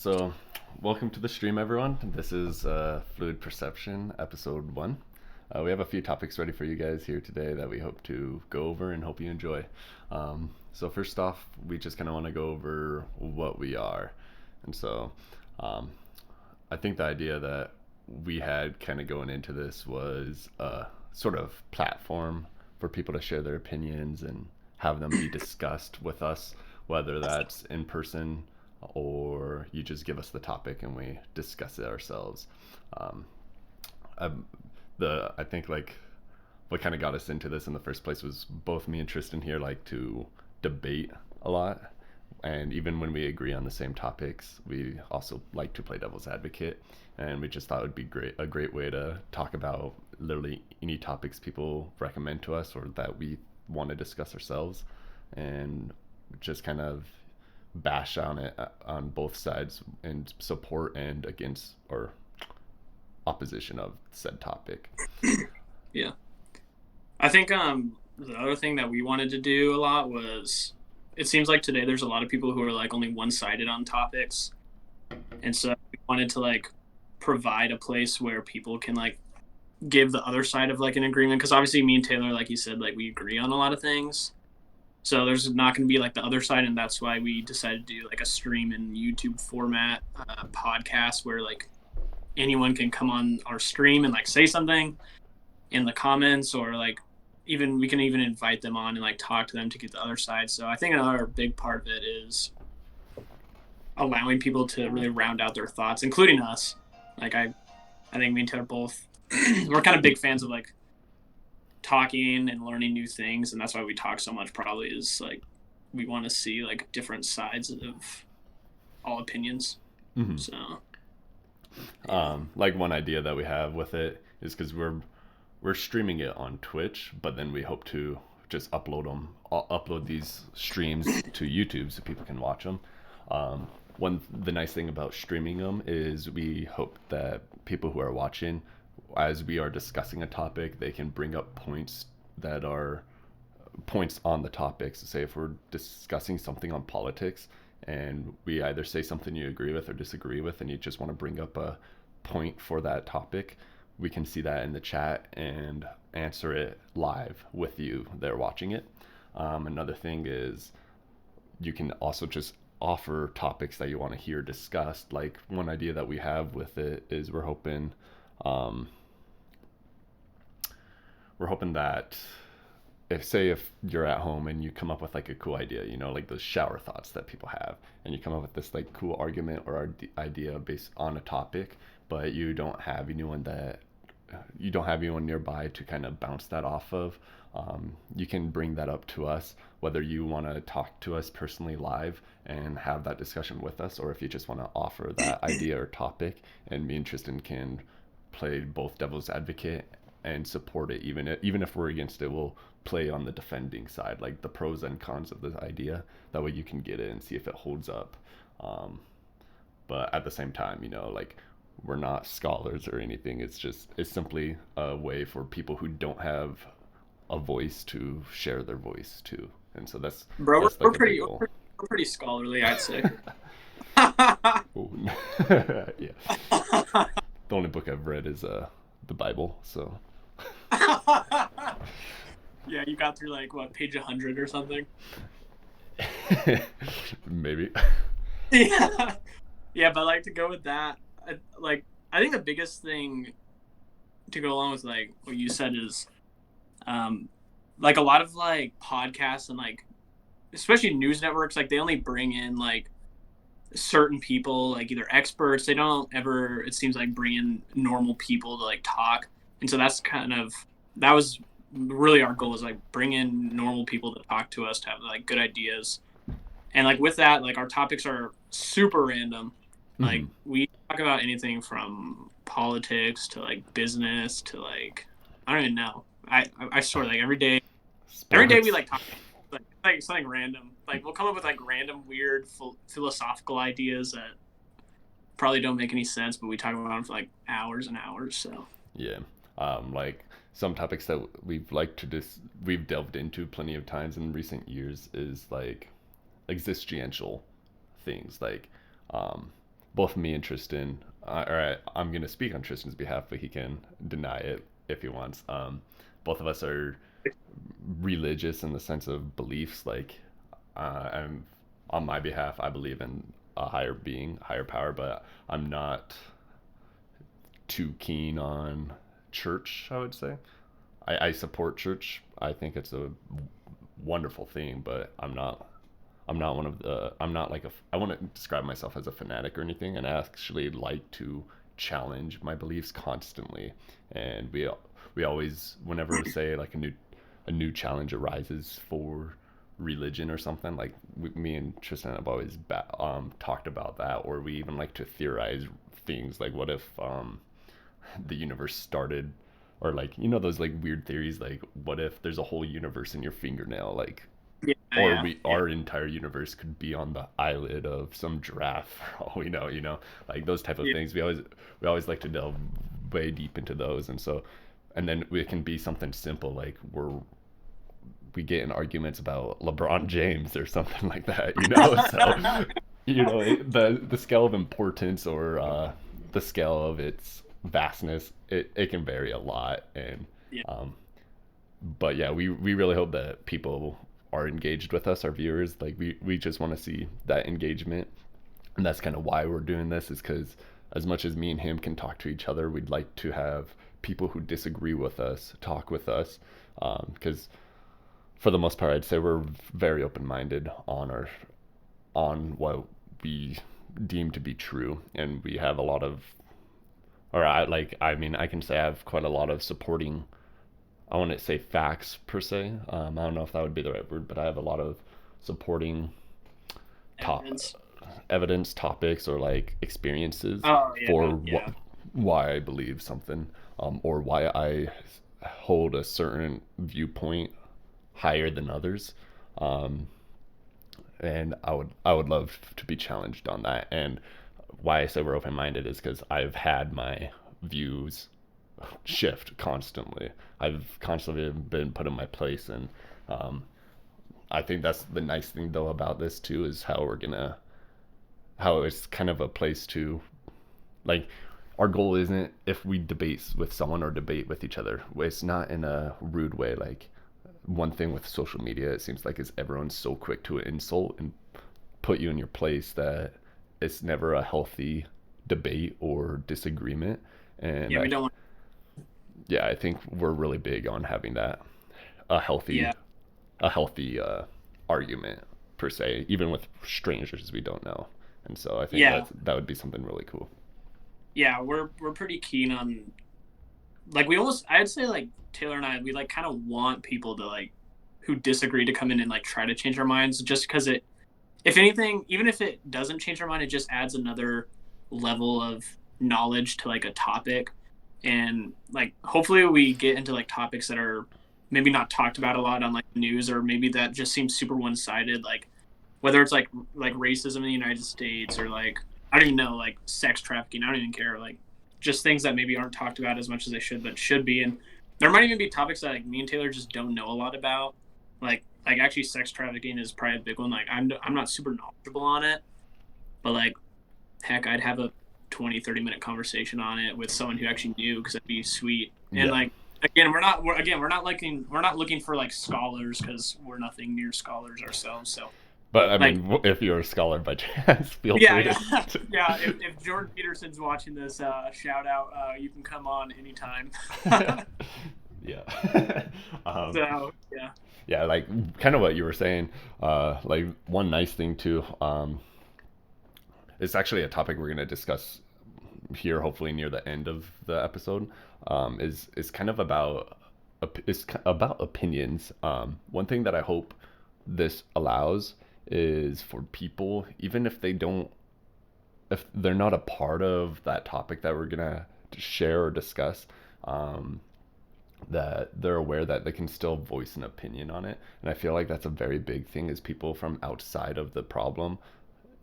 So, welcome to the stream, everyone. This is Fluid Perception, episode one. We have a few topics ready for you guys here today that we hope to go over and hope you enjoy. First off, we just kind of want to go over what we are. And so, um, I think the idea that we had kind of going into this was a sort of platform for people to share their opinions and have them be discussed with us, whether that's in person or you just give us the topic and we discuss it ourselves. Um, I, I think like what kind of got us into this in the first place was both me and Tristan here like to debate a lot, and even when we agree on the same topics, we also like to play devil's advocate. And we just thought it would be a great way to talk about literally any topics people recommend to us or that we want to discuss ourselves, and just kind of bash on it on both sides in support and against or opposition of said topic. Yeah. I think the other thing that we wanted to do a lot was it seems like today there's a lot of people who are like only one-sided on topics. And so we wanted to like provide a place where people can like give the other side of like an agreement, because obviously me and Taylor, like you said, like we agree on a lot of things. So there's not going to be like the other side, and that's why we decided to do like a stream and YouTube format podcast where like anyone can come on our stream and like say something in the comments, or like even we can even invite them on and like talk to them to get the other side. So I think another big part of it is allowing people to really round out their thoughts, including us. Like I think me and Ted are both we're kind of big fans of like talking and learning new things, and that's why we talk so much. Probably is like we want to see like different sides of all opinions. Mm-hmm. So yeah. Like one idea that we have with it is because we're streaming it on Twitch, but then we hope to just upload these streams to YouTube so people can watch them. The nice thing about streaming them is we hope that people who are watching, as we are discussing a topic, they can bring up points that are points on the topics. Say if we're discussing something on politics and we either say something you agree with or disagree with, and you just want to bring up a point for that topic, we can see that in the chat and answer it live with you there watching it. Another thing is you can also just offer topics that you want to hear discussed. Like one idea that we have with it is um, we're hoping that if you're at home and you come up with like a cool idea, like those shower thoughts that people have, and you come up with this like cool argument or idea based on a topic, but you don't have anyone nearby to kind of bounce that off of. You can bring that up to us, whether you want to talk to us personally live and have that discussion with us, or if you just want to offer that idea or topic, and me and Tristan can play both devil's advocate and support it. Even if we're against it, we'll play on the defending side, like the pros and cons of the idea. That way you can get it and see if it holds up. Um, but at the same time, like we're not scholars or anything. It's simply a way for people who don't have a voice to share their voice too. And so that's Bro, that's like a big goal. we're pretty scholarly, I'd say. Yeah. The only book I've read is the Bible. So Yeah, you got through like what, page 100 or something? maybe. Yeah. Yeah, but like to go with that, I think the biggest thing to go along with like what you said is um like a lot of like podcasts and like especially news networks, like they only bring in like certain people, like either experts. They don't ever, it seems like, bring in normal people to like talk. And so that's kind of that was really our goal, is like bring in normal people to talk to us, to have like good ideas. And like with that, like our topics are super random. Mm-hmm. Like we talk about anything from politics to like business to like I don't even know. I swear, like every day we Sports. like talk like something random. Like we'll come up with like random weird philosophical ideas that probably don't make any sense, but we talk about them for like hours and hours. So Yeah. Like some topics that we've delved into plenty of times in recent years is like existential things, like um both me and Tristan, I'm going to speak on Tristan's behalf, but he can deny it if he wants. Both of us are religious in the sense of beliefs. Like, I'm on my behalf, I believe in a higher being, higher power, but I'm not too keen on church, I would say. I support church. I think it's a wonderful thing, but I'm not one of the I'm not like a I wouldn't describe myself as a fanatic or anything, and I actually like to challenge my beliefs constantly. And we always, whenever say like a new challenge arises for religion or something, like me and Tristan have always talked about that, or we even like to theorize things like what if the universe started, or like those like weird theories, like what if there's a whole universe in your fingernail, like, Yeah, or yeah, yeah, our entire universe could be on the eyelid of some giraffe for all we know, like those type of yeah, things. We always like to delve way deep into those. And so, and then it can be something simple like we get in arguments about LeBron James or something like that, so the scale of importance, or the scale of its vastness, it can vary a lot. And yeah, um, but yeah, we really hope that people are engaged with us, our viewers. Like, we just want to see that engagement, and that's kind of why we're doing this, is because as much as me and him can talk to each other, we'd like to have people who disagree with us talk with us, because for the most part, I'd say we're very open-minded on what we deem to be true, and we have a lot of, or I mean, I can say I have quite a lot of supporting, I wouldn't say facts per se. I don't know if that would be the right word, but I have a lot of supporting top evidence. evidence, topics, or like experiences Oh yeah, for yeah, why I believe something, or why I hold a certain viewpoint higher than others. Um, and I would love to be challenged on that. And why I say we're open minded is because I've had my views shift constantly. I've constantly been put in my place, and um, I think that's the nice thing though about this too, is how it's kind of a place to, like, our goal isn't, if we debate with someone or debate with each other, it's not in a rude way. Like, one thing with social media, it seems like, is everyone's so quick to insult and put you in your place that it's never a healthy debate or disagreement. And yeah. We don't want. yeah, I think we're really big on having that, a healthy Yeah, argument per se, even with strangers we don't know. And so I think yeah, that would be something really cool. yeah. We're pretty keen on, like, we almost, I'd say, like, Taylor and I, we like kind of want people to, like, who disagree, to come in and like try to change our minds, just because it, if anything, even if it doesn't change our mind, it just adds another level of knowledge to like a topic. And like hopefully we get into like topics that are maybe not talked about a lot on like news, or maybe that just seems super one-sided, like whether it's like racism in the United States, or like, I don't even know, like sex trafficking, I don't even care, like just things that maybe aren't talked about as much as they should, but should be. And there might even be topics that like me and Taylor just don't know a lot about, like actually sex trafficking is probably a big one. Like I'm not super knowledgeable on it, but like, heck, I'd have a 20-30 minute conversation on it with someone who actually knew, because it'd be sweet. And Yeah. like, again, we're not looking for like scholars, because we're nothing near scholars ourselves. So But I like, mean, if you're a scholar by chance, feel yeah, free to. yeah, yeah. If Jordan Peterson's watching this, shout out. You can come on anytime. Yeah. um, So yeah, yeah, like kind of what you were saying. Like, one nice thing too. It's actually a topic we're going to discuss here, hopefully near the end of the episode. Is kind of about about opinions. One thing that I hope this allows is for people, even if they don't, if they're not a part of that topic that we're gonna share or discuss, um, that they're aware that they can still voice an opinion on it. And I feel like that's a very big thing, is people from outside of the problem,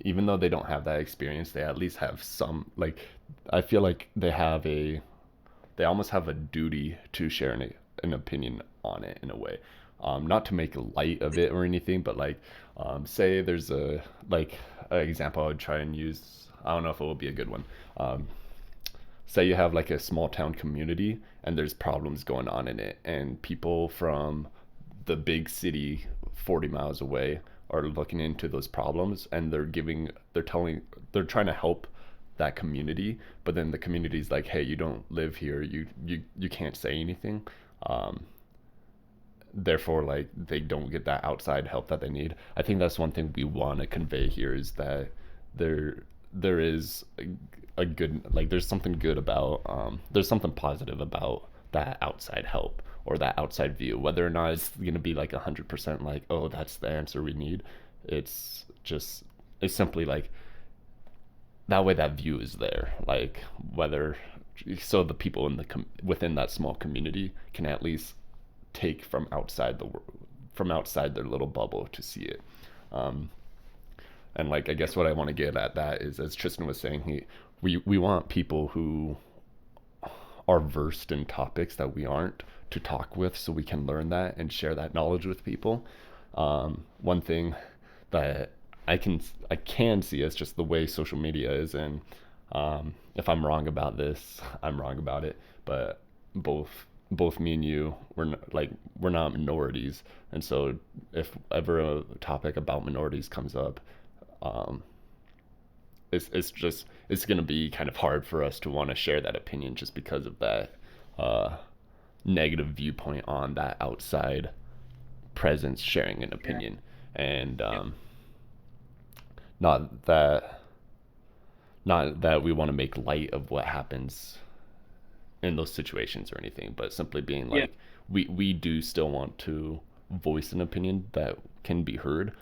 even though they don't have that experience, they at least have some, like, I feel like they almost have a duty to share an opinion on it in a way. Not to make light of it or anything, but like, say there's a, like, an example I would try and use. I don't know if it will be a good one. Um, Say you have like a small town community and there's problems going on in it, and people from the big city 40 miles away are looking into those problems, and they're trying to help that community, but then the community's like, hey, you don't live here, you can't say anything. um, Therefore, like, they don't get that outside help that they need. I think that's one thing we want to convey here, is that there there is a good, like, there's something good about, there's something positive about that outside help or that outside view, whether or not it's going to be like 100% like, oh, that's the answer we need. It's just, it's simply like, that way that view is there, like, whether, so the people in the within that small community can at least take from outside from outside their little bubble to see it. um, and like, I guess what I want to get at that is, as Tristan was saying, we want people who are versed in topics that we aren't to talk with, so we can learn that and share that knowledge with people. One thing that I can see is just the way social media is, and if I'm wrong about this, I'm wrong about it. But both both me and you, we're not minorities, and so if ever a topic about minorities comes up, um, it's just, it's gonna be kind of hard for us to want to share that opinion, just because of that uh, negative viewpoint on that outside presence sharing an Yeah. opinion. And Yep. not that not that we want to make light of what happens in those situations or anything, but simply being Yeah. like, we do still want to voice an opinion that can be heard,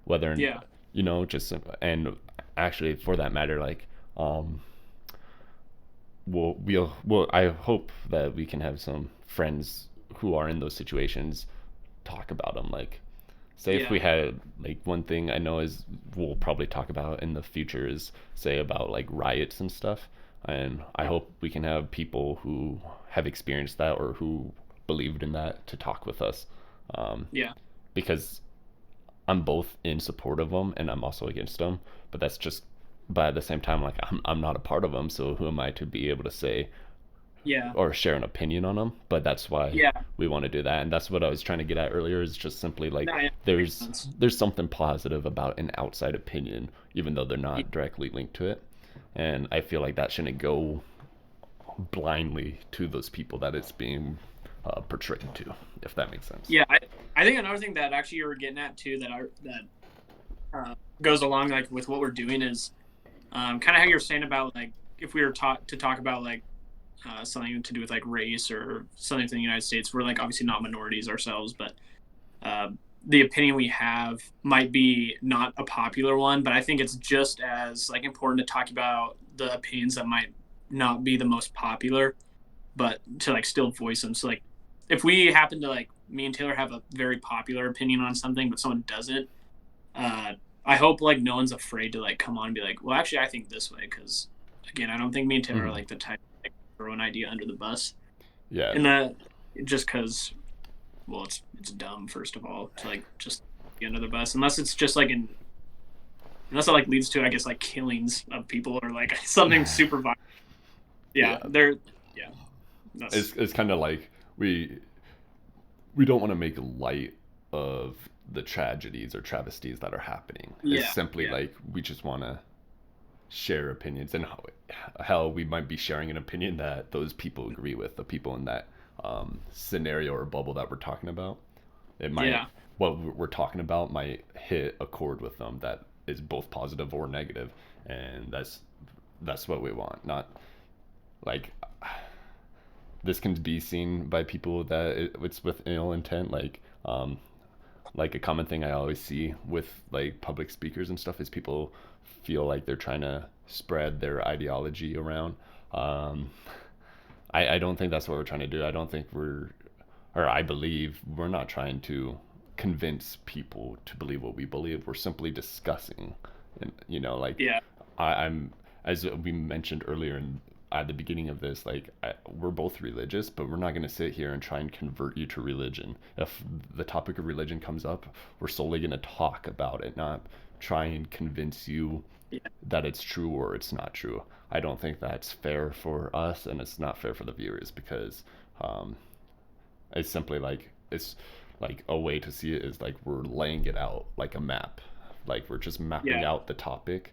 whether, Yeah. just, and actually, for that matter, like, um we'll I hope that we can have some friends who are in those situations talk about them. Like, say if Yeah. we had, like, one thing I know is we'll probably talk about in the future is, say, about like riots and stuff, and I Yeah. hope we can have people who have experienced that or who believed in that to talk with us, um, Yeah. because I'm both in support of them and I'm also against them. But that's just, but at the same time, like, I'm not a part of them, so who am I to be able to say Yeah. or share an opinion on them? But that's why Yeah. we want to do that, and that's what I was trying to get at earlier, is just simply like, No, yeah. Makes there's sense. there's something positive about an outside opinion, even though they're Yeah. not directly linked to it. And I feel like that shouldn't go blindly to those people that it's being portrayed to, if that makes sense. Yeah. I think another thing that actually you were getting at too, that goes along like with what we're doing is kind of how you're saying about like if we were taught to talk about like something to do with like race or something in the United States, we're like obviously not minorities ourselves, but uh, the opinion we have might be not a popular one, but I think it's just as like important to talk about the opinions that might not be the most popular, but to like still voice them. So like if we happen to like me and Taylor have a very popular opinion on something, but someone doesn't, uh, I hope like no one's afraid to like come on and be like, well, actually, I think this way because again, I don't think me and Taylor are Hmm. like the type to like, throw an idea under the bus, Yeah. and that just because well, it's dumb first of all to like just be under the bus unless it's just like in unless it like leads to I guess like killings of people or like something super violent. Yeah, Yeah. they're yeah, that's It's kind of like, we don't want to make light of the tragedies or travesties that are happening. It's yeah, simply yeah, like, we just want to share opinions, and how we might be sharing an opinion that those people agree with, the people in that scenario or bubble that we're talking about. It might, yeah, what we're talking about might hit a chord with them that is both positive or negative, and that's what we want. Not like, this can be seen by people that it's with ill intent. Like a common thing I always see with like public speakers and stuff is people feel like they're trying to spread their ideology around. Um, I don't think that's what we're trying to do. I don't think or I believe we're not trying to convince people to believe what we believe. We're simply discussing, and, like, yeah, I'm, as we mentioned earlier at the beginning of this, like, we're both religious, but we're not going to sit here and try and convert you to religion. If the topic of religion comes up, we're solely going to talk about it, not try and convince you Yeah. that it's true or it's not true. I don't think that's fair for us, and it's not fair for the viewers because um, it's simply like it's like a way to see it is like we're laying it out like a map, like we're just mapping Yeah. out the topic,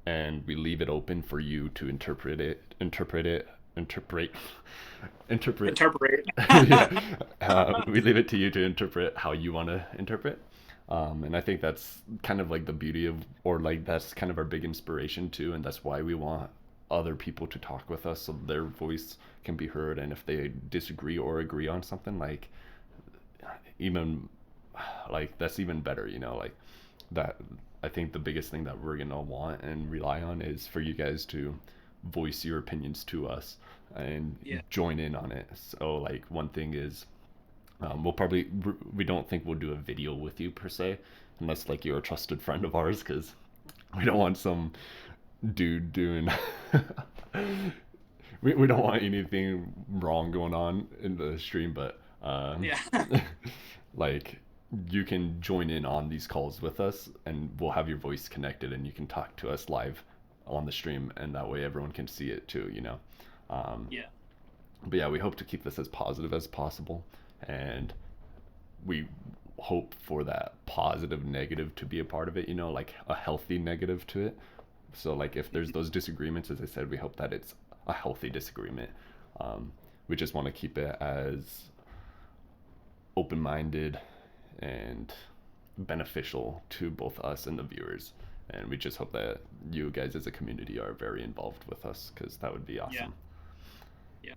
and we leave it open for you to interpret interpret. Interpret. Yeah, we leave it to you to interpret how you want to interpret. And I think that's kind of like the beauty of, or like that's kind of our big inspiration too, and that's why we want other people to talk with us so their voice can be heard. And if they disagree or agree on something, like even like that's even better, like that. I think the biggest thing that we're gonna want and rely on is for you guys to voice your opinions to us and Yeah. join in on it. So like one thing is we'll probably we don't think we'll do a video with you per se unless like you're a trusted friend of ours because we don't want some dude doing we don't want anything wrong going on in the stream, but Yeah. like you can join in on these calls with us and we'll have your voice connected and you can talk to us live on the stream and that way everyone can see it too. um, Yeah. but yeah, we hope to keep this as positive as possible, and we hope for that positive negative to be a part of it, like a healthy negative to it. So like if there's those disagreements, as I said, we hope that it's a healthy disagreement. um, we just want to keep it as open-minded and beneficial to both us and the viewers, and we just hope that you guys as a community are very involved with us because that would be Yeah. awesome. Yeah.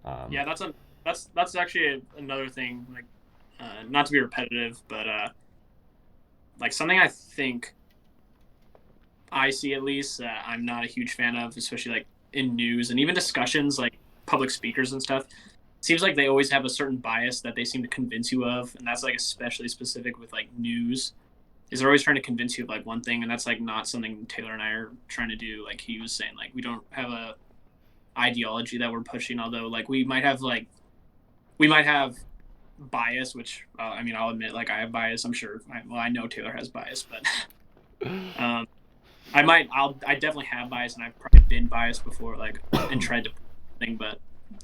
um, Yeah. That's actually another thing. Like, not to be repetitive, but like something I think I see at least that I'm not a huge fan of, especially like in news and even discussions like public speakers and stuff. Seems like they always have a certain bias that they seem to convince you of, and that's like especially specific with like news. Is they're always trying to convince you of like one thing, and that's like not something Taylor and I are trying to do. Like he was saying, like we don't have a ideology that we're pushing, although like we might have bias, which I mean I'll admit like I have bias. I'm sure. I know Taylor has bias, but um, I definitely have bias, and I've probably been biased before, like, and tried to thing, but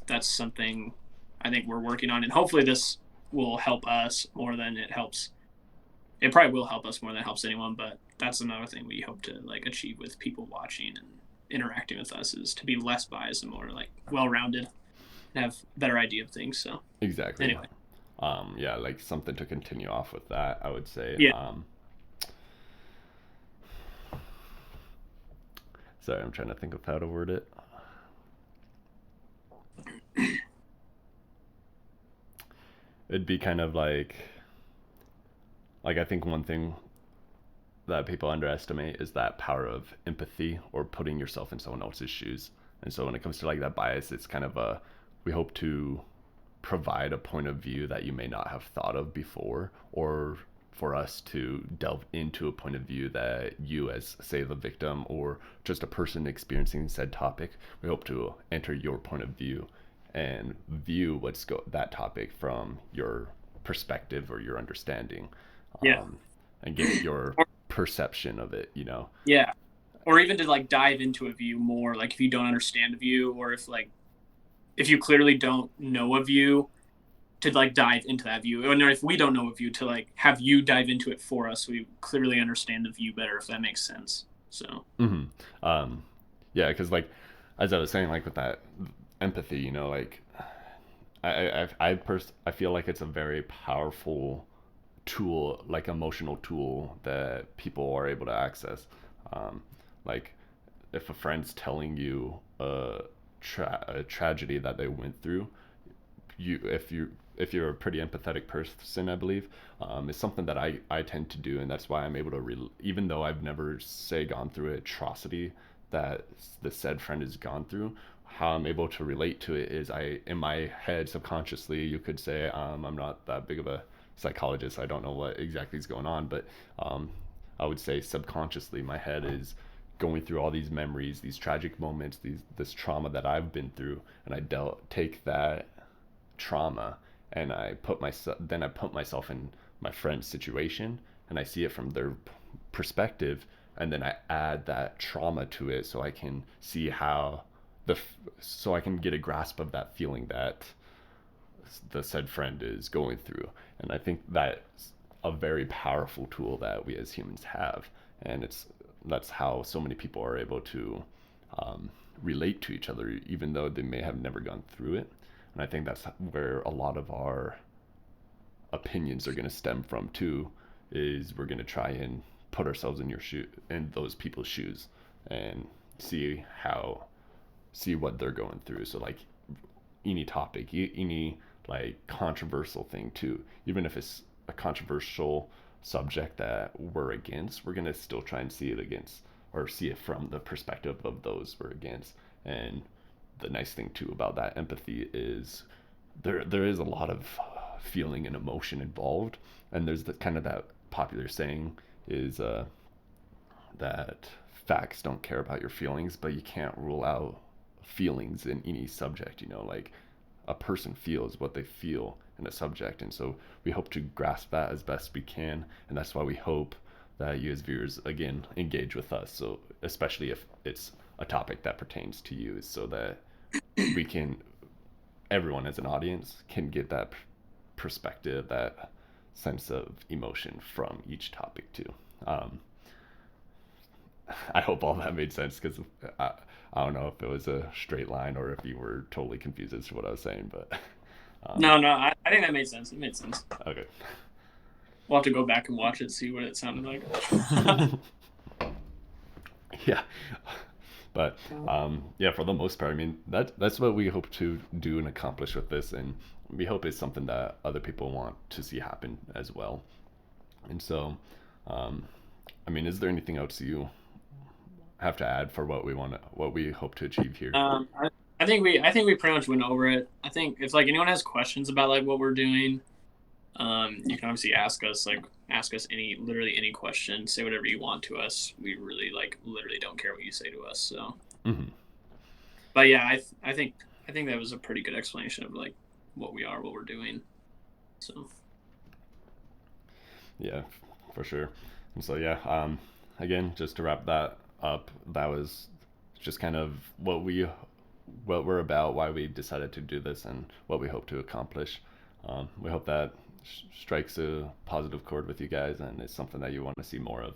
that's something I think we're working on, and hopefully this will help us more than it helps. It probably will help us more than it helps anyone, but that's another thing we hope to like achieve with people watching and interacting with us is to be less biased and more like well-rounded and have a better idea of things. So exactly. anyway, Yeah, like something to continue off with that, I would say. yeah, Sorry, I'm trying to think of how to word it. It'd be kind of like I think one thing that people underestimate is that power of empathy or putting yourself in someone else's shoes. And so when it comes to like that bias, it's kind of a we hope to provide a point of view that you may not have thought of before, or for us to delve into a point of view that you as say the victim or just a person experiencing said topic, we hope to enter your point of view and view that topic from your perspective or your understanding, yeah, um, and get your perception of it. yeah, or even to like dive into a view more, like if you don't understand a view, or if you clearly don't know a view, to like dive into that view, and if we don't know a view, to like have you dive into it for us so we clearly understand the view better, if that makes sense. So hmm yeah, because like as I was saying, like with that empathy, like I feel like it's a very powerful tool, like emotional tool that people are able to access. Um, like if a friend's telling you a tragedy that they went through, if you're a pretty empathetic person, I believe, it's something that I tend to do, and that's why I'm able to even though I've never say gone through an atrocity that the said friend has gone through, how I'm able to relate to it is I in my head subconsciously, you could say, I'm not that big of a psychologist, I don't know what exactly is going on, but um, I would say subconsciously my head is going through all these memories, these tragic moments, this trauma that I've been through, and take that trauma and I put myself in my friend's situation and I see it from perspective, and then I add that trauma to it so I can see how so I can get a grasp of that feeling that the said friend is going through. And I think that's a very powerful tool that we as humans have, and that's how so many people are able to um, relate to each other, even though they may have never gone through it. And I think that's where a lot of our opinions are going to stem from too. Is we're going to try and put ourselves in in those people's shoes, and see how see what they're going through. So like any topic, any like controversial thing too, even if it's a controversial subject that we're against, we're gonna still try and see it against or see it from the perspective of those we're against. And the nice thing too about that empathy is there is a lot of feeling and emotion involved, and there's the kind of that popular saying is that facts don't care about your feelings, but you can't rule out feelings in any subject. Like a person feels what they feel in a subject, and so we hope to grasp that as best we can, and that's why we hope that you as viewers again engage with us. So especially if it's a topic that pertains to you, so that we can everyone as an audience can get that perspective, that sense of emotion from each topic too. Um, I hope all that made sense, because I don't know if it was a straight line or if you were totally confused as to what I was saying, but No, I think that made sense. It made sense. okay. We'll have to go back and watch it, see what it sounded like. Yeah, but yeah, for the most part, I mean that's what we hope to do and accomplish with this, and we hope it's something that other people want to see happen as well. And so, um, I mean, is there anything else you have to add for what we hope to achieve here? I think we pretty much went over it. I think if like anyone has questions about like what we're doing, you can obviously ask us literally any question, say whatever you want to us. We really literally don't care what you say to us. So, Mm-hmm. but yeah, I think that was a pretty good explanation of like what we are, what we're doing. So Yeah, for sure. And so yeah, again, just to wrap that up, that was just kind of what we're about, why we decided to do this, and what we hope to accomplish. We hope that strikes a positive chord with you guys, and it's something that you want to see more of.